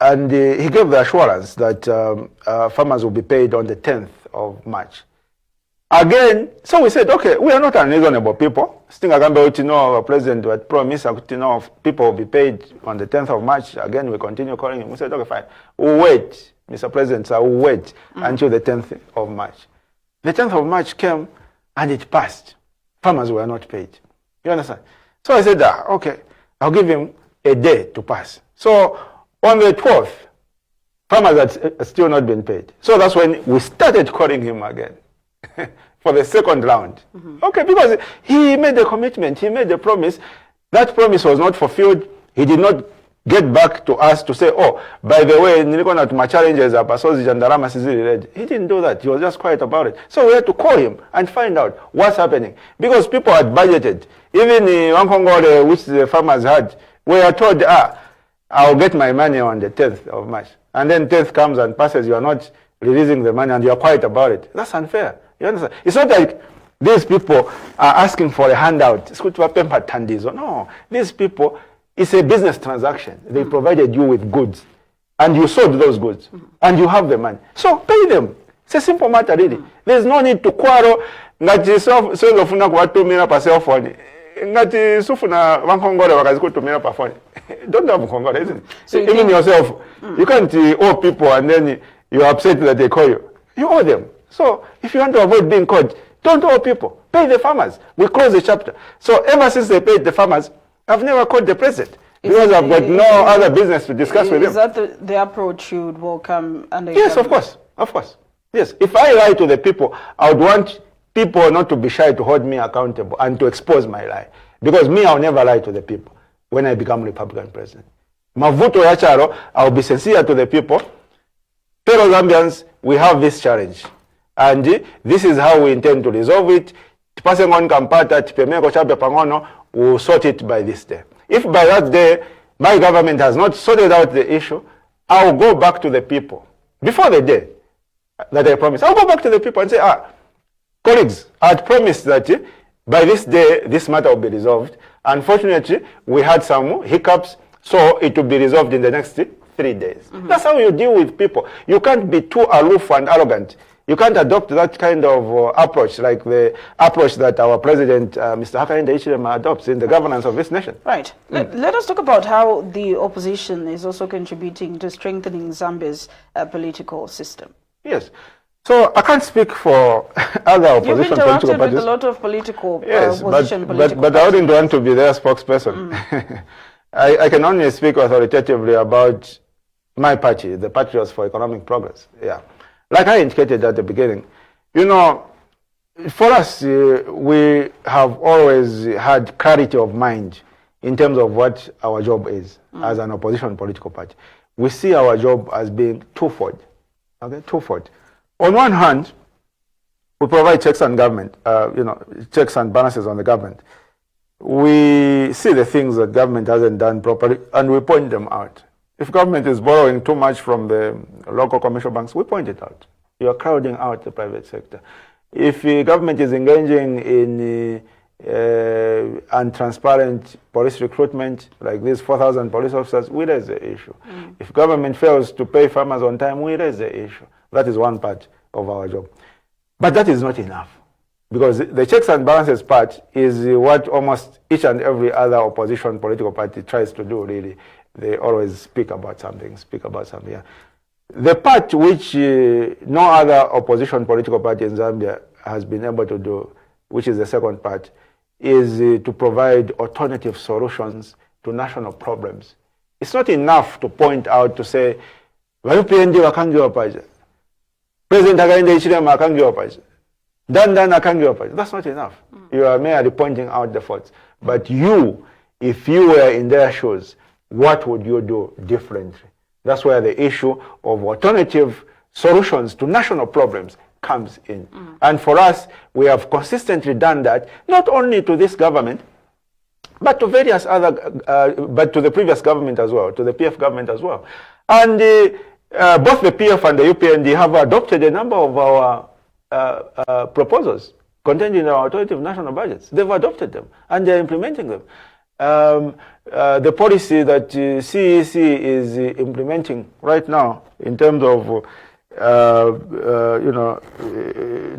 And he gave the assurance that farmers will be paid on the 10th of March. Again, so we said, okay, we are not unreasonable people. Our president had promised people will be paid on the 10th of March. Again, we continue calling him. We said, okay, fine. We'll wait, Mr. President, so we'll wait until the 10th of March. The 10th of March came and it passed. Farmers were not paid. You understand? So I said, okay, I'll give him a day to pass. So on the 12th, farmers had still not been paid. So that's when we started calling him again for the second round. Okay, because he made a commitment, he made a promise. That promise was not fulfilled. He did not get back to us to say, oh, by the way, nilikona tuma challenges hapa, so zijandarama sizili ready. He didn't do that. He was just quiet about it. So we had to call him and find out what's happening. Because people had budgeted. Even one Congole, which the farmers had, we are told, I'll get my money on the 10th of March. And then 10th comes and passes, you are not releasing the money and you are quiet about it. That's unfair. You understand? It's not like these people are asking for a handout. No, these people, it's a business transaction. They provided you with goods and you sold those goods and you have the money. So pay them. It's a simple matter, really. There's no need to quarrel. Ngati sofuna kuwatumira pa cell phone. Ngati sufuna wankongole wakazikutumira pa phone. Don't have kongole, isn't it? So even yourself, you can't owe people and then you're upset that they call you. You owe them. So if you want to avoid being caught, don't owe people. Pay the farmers. We close the chapter. So ever since they paid the farmers, I've never called the president because I've got no other business to discuss with him. Is that the approach you would welcome? Yes, of course. Of course. Yes. If I lie to the people, I would want people not to be shy to hold me accountable and to expose my lie. Because me, I'll never lie to the people when I become Republican president. Mavuto yacharo, I'll be sincere to the people. Fellow Zambians, we have this challenge. And this is how we intend to resolve it. We'll sort it by this day. If by that day, my government has not sorted out the issue, I'll go back to the people. Before the day that I promised, I'll go back to the people and say, colleagues, I had promised that by this day, this matter will be resolved. Unfortunately, we had some hiccups, so it will be resolved in the next 3 days. That's how you deal with people. You can't be too aloof and arrogant. You can't adopt that kind of approach, like the approach that our president, Mr. Hakainde Hichilema, adopts in the governance of this nation. Right. Let us talk about how the opposition is also contributing to strengthening Zambia's political system. Yes. So I can't speak for other opposition political parties. You've interacted with a lot of political opposition political but I wouldn't want to be their spokesperson. I can only speak authoritatively about my party, the Patriots for Economic Progress. Yeah. Like I indicated at the beginning, you know, for us, we have always had clarity of mind in terms of what our job is as an opposition political party. We see our job as being twofold. Okay, twofold. On one hand, we provide checks on government, checks and balances on the government. We see the things that government hasn't done properly, and we point them out. If government is borrowing too much from the local commercial banks, we point it out. You are crowding out the private sector. If government is engaging in untransparent police recruitment, like these 4,000 police officers, we raise the issue. If government fails to pay farmers on time, we raise the issue. That is one part of our job. But that is not enough. Because the checks and balances part is what almost each and every other opposition political party tries to do, really. They always speak about something. Yeah. The part which no other opposition political party in Zambia has been able to do, which is the second part, is to provide alternative solutions to national problems. It's not enough to point out to say, UPND wakangiwa paja, President Hakainde Hichilema wakangiwa paja, Dan wakangiwa paja. That's not enough. You are merely pointing out the faults. But you, if you were in their shoes, what would you do differently? That's where the issue of alternative solutions to national problems comes in. And for us, we have consistently done that, not only to this government, but to various other, but to the previous government as well, to the PF government as well. And both the PF and the UPND have adopted a number of our proposals contained in our alternative national budgets. They've adopted them, and they're implementing them. the policy that CEC is implementing right now in terms of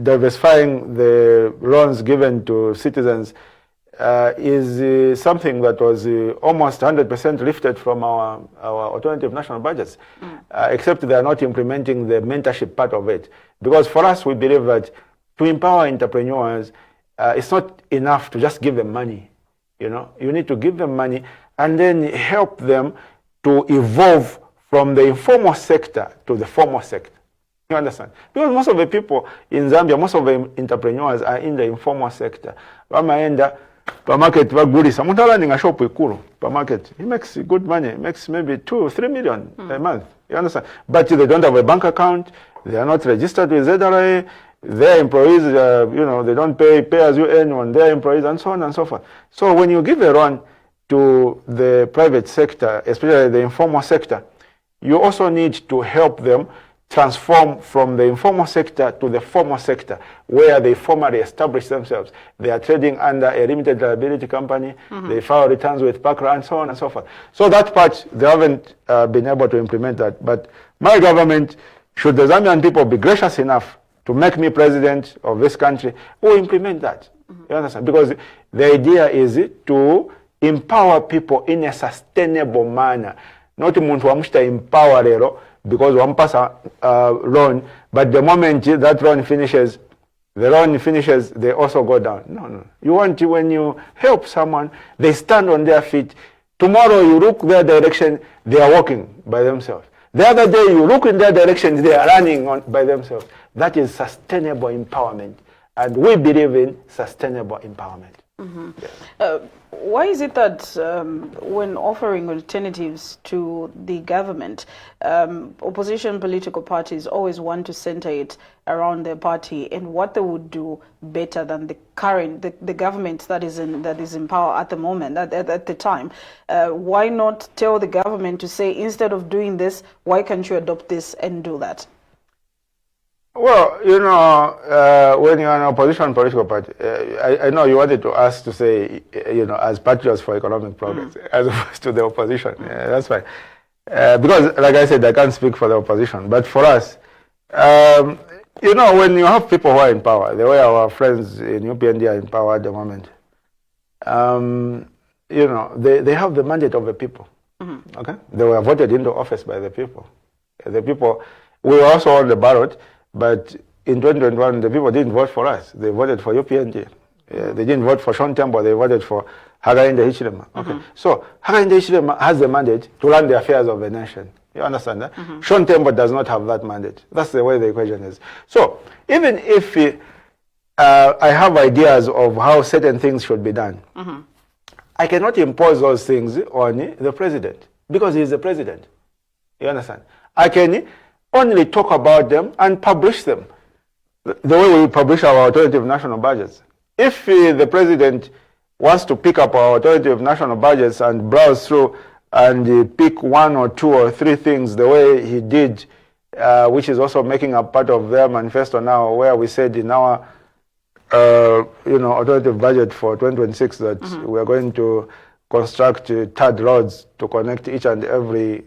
diversifying the loans given to citizens is something that was almost 100% lifted from our alternative national budgets, except they are not implementing the mentorship part of it. Because for us, we believe that to empower entrepreneurs, it's not enough to just give them money. You need to give them money and then help them to evolve from the informal sector to the formal sector. You understand? Because most of the people in Zambia, most of the entrepreneurs are in the informal sector. Wamaenda per market bagulisa muntu alandinga shop ikulu per market, he makes good money, he makes maybe 2 or 3 million a month. You understand? But they don't have a bank account, they are not registered with ZRA, their employees, they don't pay as you earn on their employees, and so on and so forth. So when you give a run to the private sector, especially the informal sector, you also need to help them transform from the informal sector to the formal sector, where they formally establish themselves. They are trading under a limited liability company, they file returns with PACRA, and so on and so forth. So that part, they haven't been able to implement that. But my government, should the Zambian people be gracious enough to make me president of this country, will implement that. You understand? Because the idea is to empower people in a sustainable manner. Not muntu wamushita empower lero because wampasa loan, but the moment that loan finishes, they also go down. No. You want to, when you help someone, they stand on their feet. Tomorrow you look their direction, they are walking by themselves. The other day you look in their direction, they are running by themselves. That is sustainable empowerment. And we believe in sustainable empowerment. Yes. Why is it that when offering alternatives to the government, opposition political parties always want to center it around their party and what they would do better than the current the government that is in power at the moment, at the time? Why not tell the government to say, instead of doing this, why can't you adopt this and do that? Well, when you're an opposition political party, I know you wanted to ask to say, as patriots for economic progress, as opposed to the opposition. Yeah, that's fine. Because, like I said, I can't speak for the opposition. But for us, when you have people who are in power, the way our friends in UPND are in power at the moment, they have the mandate of the people. Okay? They were voted into office by the people. The people, we were also on the ballot. But in 2021, the people didn't vote for us. They voted for UPND. They didn't vote for Enoch Tembo. They voted for Hakainde Hichilema. Okay. So Hakainde Hichilema has the mandate to run the affairs of the nation. You understand that? Enoch Tembo does not have that mandate. That's the way the equation is. So even if I have ideas of how certain things should be done, I cannot impose those things on the president because he is the president. You understand? I can only talk about them and publish them the way we publish our alternative national budgets. If the president wants to pick up our alternative national budgets and browse through and pick 1 or 2 or 3 things the way he did, which is also making a part of their manifesto now, where we said in our alternative budget for 2026 that we are going to construct third roads to connect each and every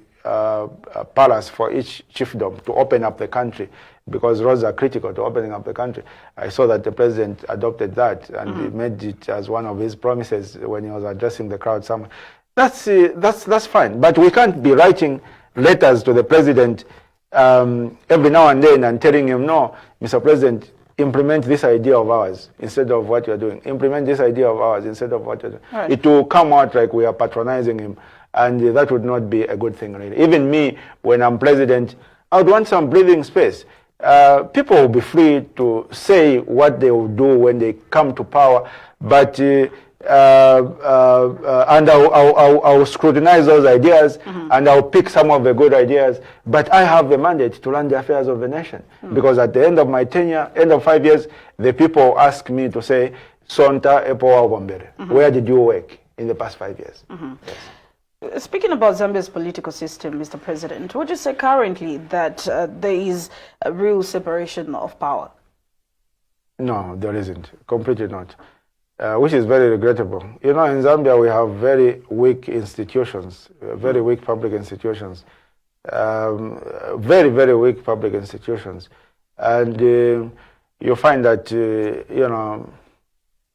palace for each chiefdom to open up the country, because roads are critical to opening up the country. I saw that the president adopted that and he made it as one of his promises when he was addressing the crowd somewhere. That's fine, but we can't be writing letters to the president every now and then and telling him, no, Mr. President, implement this idea of ours instead of what you're doing. Implement this idea of ours instead of what you're doing. Right. It will come out like we are patronizing him. And that would not be a good thing, really. Even me, when I'm president, I would want some breathing space. People will be free to say what they will do when they come to power, but and I'll scrutinize those ideas, and I'll pick some of the good ideas. But I have the mandate to run the affairs of the nation, because at the end of my tenure, end of 5 years, the people ask me to say, Sonta Epo Wagombere, where did you work in the past 5 years? Yes. Speaking about Zambia's political system, Mr. President, would you say currently that there is a real separation of power? No, there isn't. Completely not. which is very regrettable. You know, in Zambia we have very weak institutions, very weak public institutions, very, very weak public institutions. And you find that, you know,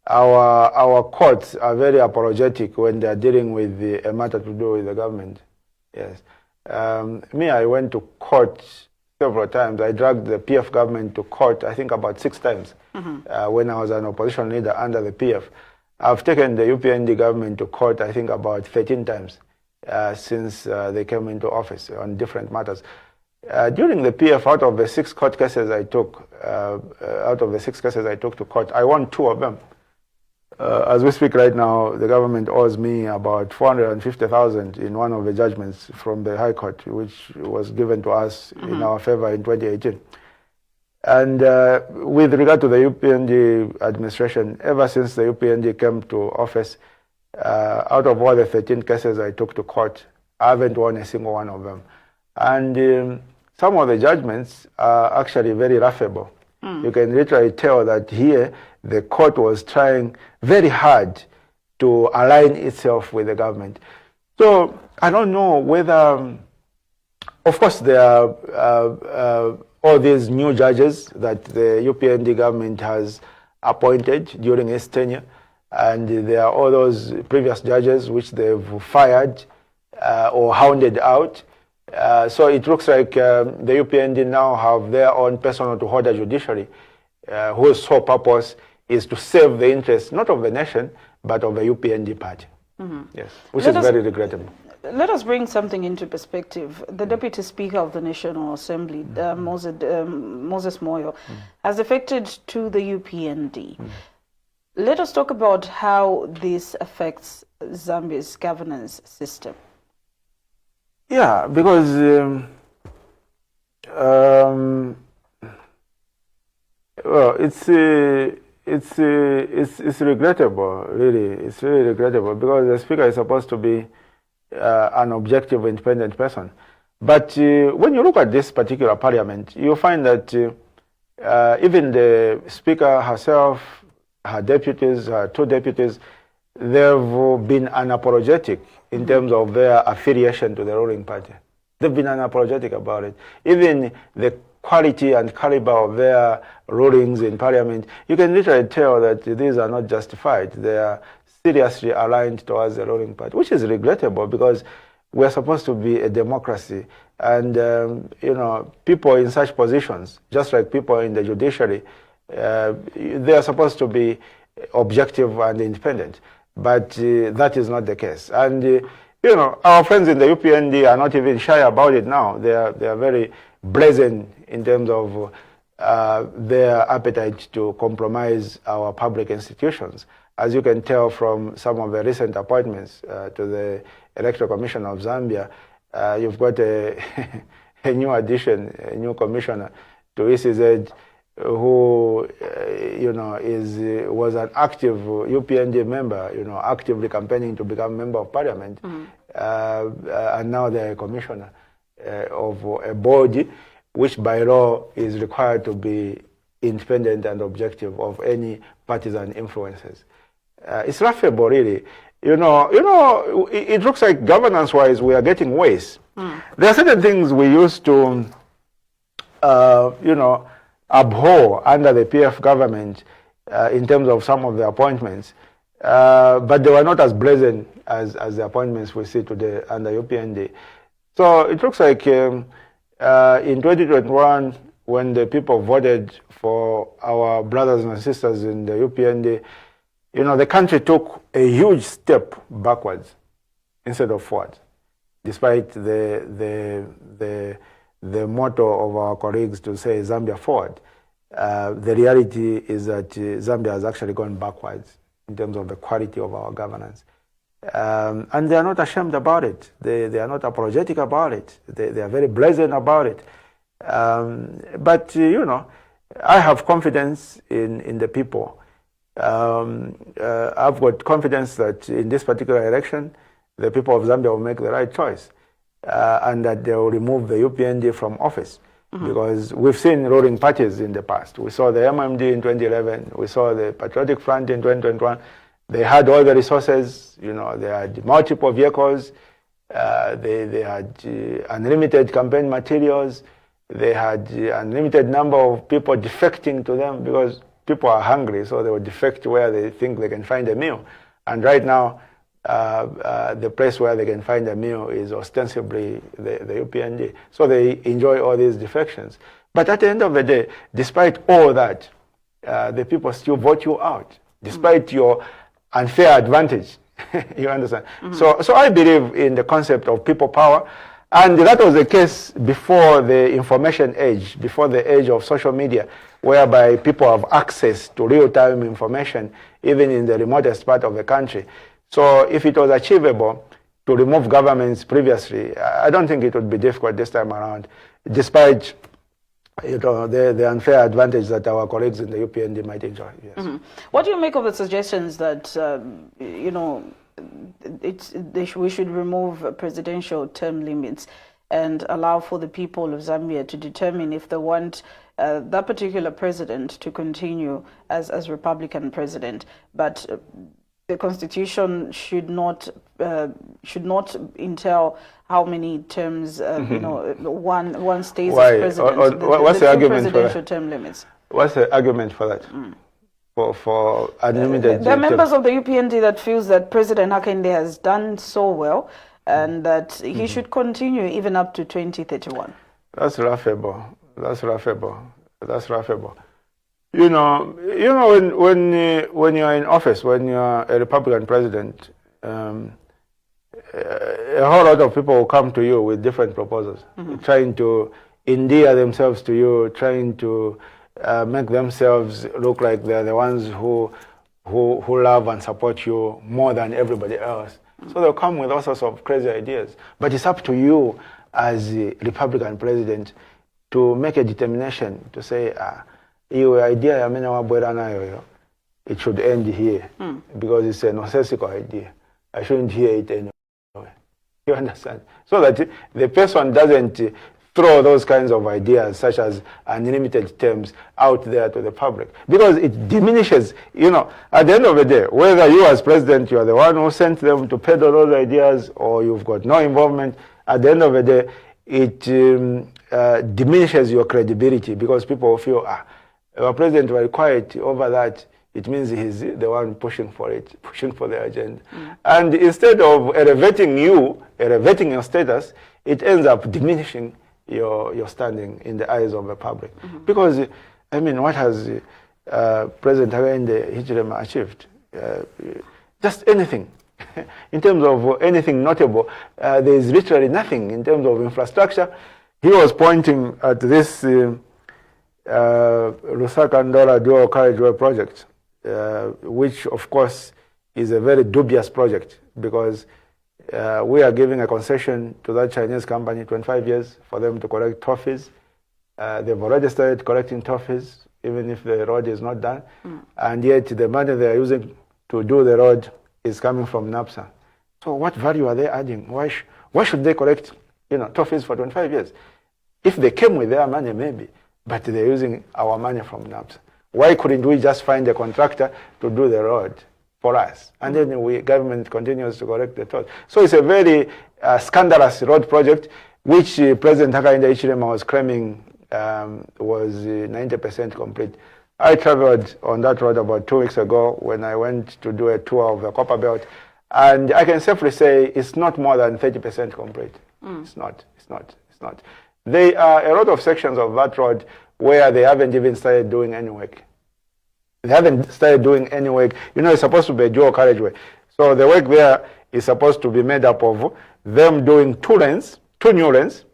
our courts are very apologetic when they are dealing with a matter to do with the government. Yes. Me, I went to court several times. I dragged the PF government to court, I think about 6 times, when I was an opposition leader under the PF. I've taken the UPND government to court, I think about 13 times since they came into office on different matters. During the PF, out of the 6 court cases I took, to court, I won 2 of them. As we speak right now, the government owes me about 450,000 in one of the judgments from the High Court, which was given to us in our favor in 2018. And with regard to the UPND administration, ever since the UPND came to office, out of all the 13 cases I took to court, I haven't won a single one of them. And some of the judgments are actually very laughable. You can literally tell that here the court was trying very hard to align itself with the government. So I don't know whether, of course, there are all these new judges that the UPND government has appointed during its tenure, and there are all those previous judges which they've fired or hounded out. So it looks like the UPND now have their own personal to order judiciary, whose sole purpose is to save the interests, not of the nation, but of the UPND party. Yes, which is very regrettable. Let us bring something into perspective. The Deputy Speaker of the National Assembly, Moses Moyo, has defected to the UPND. Let us talk about how this affects Zambia's governance system. Yeah, because well, it's regrettable, really. It's really regrettable because the speaker is supposed to be an objective, independent person. But when you look at this particular parliament, you find that even the speaker herself, her deputies, her 2 deputies, they've been unapologetic in terms of their affiliation to the ruling party. They've been unapologetic about it. Even the quality and caliber of their rulings in parliament, you can literally tell that these are not justified. They are seriously aligned towards the ruling party, which is regrettable because we're supposed to be a democracy. And, you know, people in such positions, just like people in the judiciary, they are supposed to be objective and independent. But that is not the case. And, you know, our friends in the UPND are not even shy about it now. They are very brazen in terms of their appetite to compromise our public institutions. As you can tell from some of the recent appointments to the Electoral Commission of Zambia, you've got a new addition, a new commissioner to ECZ, who, you know, was an active UPND member, you know, actively campaigning to become member of parliament, and now they're a commissioner of a body which by law is required to be independent and objective of any partisan influences. It's laughable, really. You know, it looks like governance-wise we are getting worse. There are certain things we used to, you know, abhor under the PF government in terms of some of the appointments, but they were not as brazen as the appointments we see today under UPND. So it looks like in 2021, when the people voted for our brothers and sisters in the UPND, you know, the country took a huge step backwards instead of forward, despite the motto of our colleagues to say Zambia forward. The reality is that Zambia has actually gone backwards in terms of the quality of our governance. And they are not ashamed about it. They are not apologetic about it. They are very brazen about it. But, you know, I have confidence in the people. I've got confidence that in this particular election, the people of Zambia will make the right choice and that they will remove the UPND from office. because we've seen ruling parties in the past. We saw the MMD in 2011. We saw the Patriotic Front in 2021. They had all the resources. You know, they had multiple vehicles. They had unlimited campaign materials. They had unlimited number of people defecting to them because people are hungry, so they will defect where they think they can find a meal. And right now, the place where they can find a meal is ostensibly the UPND. So they enjoy all these defections. But at the end of the day, despite all that, the people still vote you out, despite your unfair advantage. You understand? So I believe in the concept of people power. And that was the case before the information age, before the age of social media, whereby people have access to real-time information, even in the remotest part of the country. So if it was achievable to remove governments previously, I don't think it would be difficult this time around, despite the unfair advantage that our colleagues in the UPND might enjoy. Yes. What do you make of the suggestions that, we should remove presidential term limits and allow for the people of Zambia to determine if they want that particular president to continue as Republican president, but the constitution should not entail how many terms one stays as president. What's the argument for presidential term limits? What's the argument for that? For unlimited. There are members of the UPND that feels that President Hakainde has done so well and that he should continue even up to 2031. That's laughable. That's laughable. That's laughable. When you are in office, when you are a Republican president, a whole lot of people will come to you with different proposals, trying to endear themselves to you, trying to make themselves look like they're the ones who love and support you more than everybody else. So they'll come with all sorts of crazy ideas. But it's up to you as a Republican president to make a determination to say, your idea, it should end here because it's a nonsensical idea. I shouldn't hear it anyway. You understand? So that the person doesn't throw those kinds of ideas, such as unlimited terms, out there to the public. Because it diminishes, at the end of the day, whether you as president, you are the one who sent them to peddle those ideas, or you've got no involvement, at the end of the day, it diminishes your credibility because people will feel, our president was quiet over that. It means he's the one pushing for it, pushing for the agenda. And instead of elevating your status, it ends up diminishing your standing in the eyes of the public. Because, what has President Hakainde Hichilema achieved? Just anything. In terms of anything notable, there is literally nothing in terms of infrastructure. He was pointing at this Lusaka-Ndola dual carriageway project, which, of course, is a very dubious project because we are giving a concession to that Chinese company, 25 years, for them to collect toffees. They've already started collecting toffees, even if the road is not done. And yet the money they are using to do the road is coming from NAPSA. So what value are they adding? Why should they collect toffees for 25 years? If they came with their money, maybe, but they're using our money from NAPSA. Why couldn't we just find a contractor to do the road for us? And then government continues to collect the toll. So it's a very scandalous road project, which President Hakainde Hichilema was claiming was 90% complete. I traveled on that road about 2 weeks ago when I went to do a tour of the Copper Belt, and I can safely say it's not more than 30% complete. It's not. There are a lot of sections of that road where they haven't even started doing any work. They haven't started doing any work. It's supposed to be a dual carriageway. So the work there is supposed to be made up of them doing two new lanes,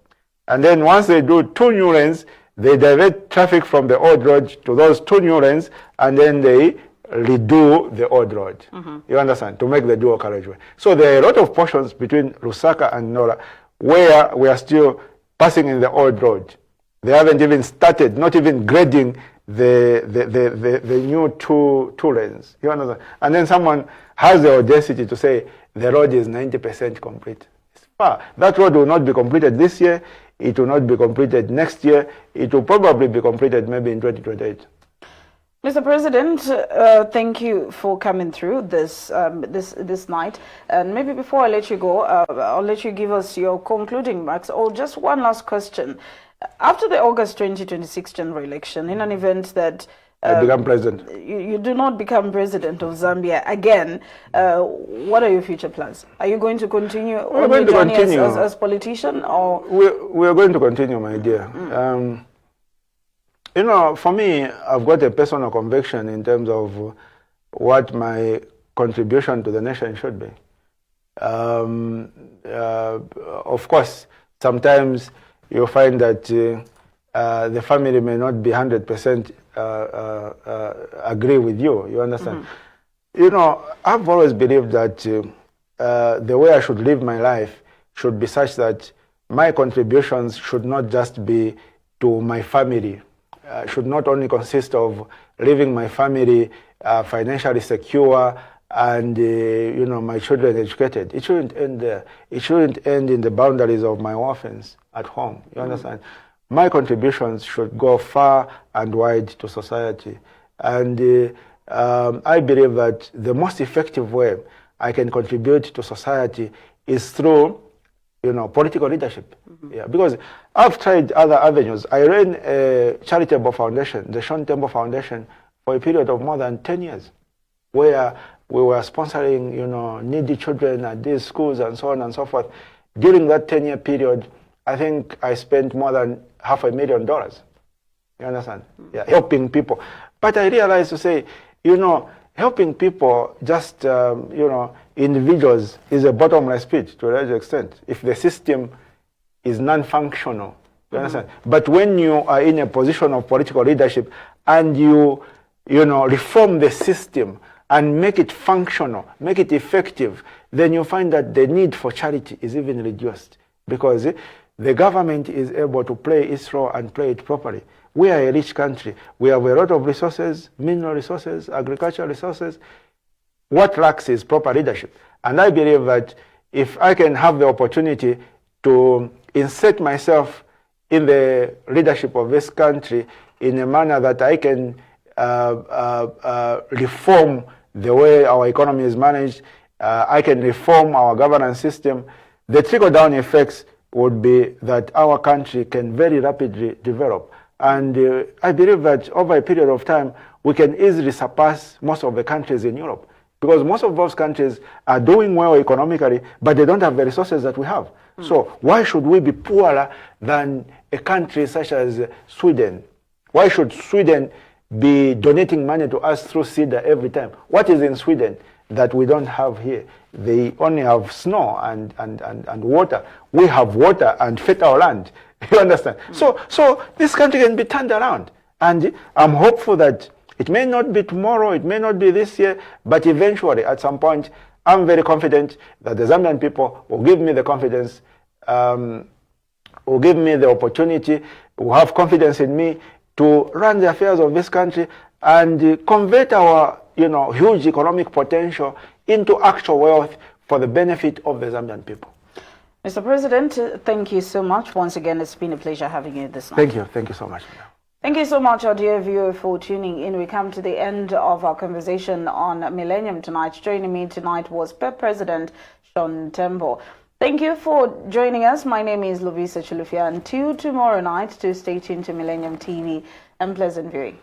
and then once they do 2 new lanes, they divert traffic from the old road to those 2 new lanes, and then they redo the old road. You understand? To make the dual carriageway. So there are a lot of portions between Lusaka and Ndola where we are still passing in the old road. They haven't even started, not even grading the new two lanes. You understand? And then someone has the audacity to say the road is 90% complete. It's far. That road will not be completed this year. It will not be completed next year. It will probably be completed maybe in 2028. Mr. President, thank you for coming through this night. And maybe before I let you go, I'll let you give us your concluding remarks. Or just one last question. After the August 2026 general election, in an event that I become president, you do not become president of Zambia again, what are your future plans? Are you going to continue on your journey as politician, or we are going to continue, my dear? You know, for me, I've got a personal conviction in terms of what my contribution to the nation should be. Of course, sometimes you'll find that the family may not be 100% agree with you. You understand? You know, I've always believed that the way I should live my life should be such that my contributions should not just be to my family. Should not only consist of leaving my family financially secure and you know, my children educated. It shouldn't end there. It shouldn't end in the boundaries of my orphans at home. You understand? My contributions should go far and wide to society. And I believe that the most effective way I can contribute to society is through, you know, political leadership. Yeah, because I've tried other avenues. I ran a charitable foundation, the Enoch Tembo Foundation, for a period of more than 10 years, where we were sponsoring, you know, needy children at these schools and so on and so forth. During that 10-year period, I think I spent more than $500,000. You understand? Yeah, helping people. But I realized to say, you know, helping people, just, you know, individuals, is a bottomless pit to a large extent if the system is non-functional. You understand? But when you are in a position of political leadership and you know, reform the system and make it functional, make it effective, then you find that the need for charity is even reduced, because the government is able to play its role and play it properly. We are a rich country. We have a lot of resources, mineral resources, agricultural resources. What lacks is proper leadership. And I believe that if I can have the opportunity to insert myself in the leadership of this country in a manner that I can reform the way our economy is managed, I can reform our governance system, the trickle-down effects would be that our country can very rapidly develop. And I believe that over a period of time, we can easily surpass most of the countries in Europe, because most of those countries are doing well economically, but they don't have the resources that we have. So why should we be poorer than a country such as Sweden? Why should Sweden be donating money to us through CEDA every time? What is in Sweden that we don't have here? They only have snow and water. We have water and fertile land. You understand? So this country can be turned around. And I'm hopeful that it may not be tomorrow, it may not be this year, but eventually, at some point, I'm very confident that the Zambian people will give me the confidence, will give me the opportunity, will have confidence in me to run the affairs of this country and convert our, you know, huge economic potential into actual wealth for the benefit of the Zambian people. Mr. President, thank you so much. Once again, it's been a pleasure having you this night. Thank you. Thank you so much. Thank you so much, our dear viewer, for tuning in. We come to the end of our conversation on Millennium Tonight. Joining me tonight was PEP President Enoch Tembo. Thank you for joining us. My name is Lovisa Chilufia. Until tomorrow night, to stay tuned to Millennium TV, and pleasant viewing.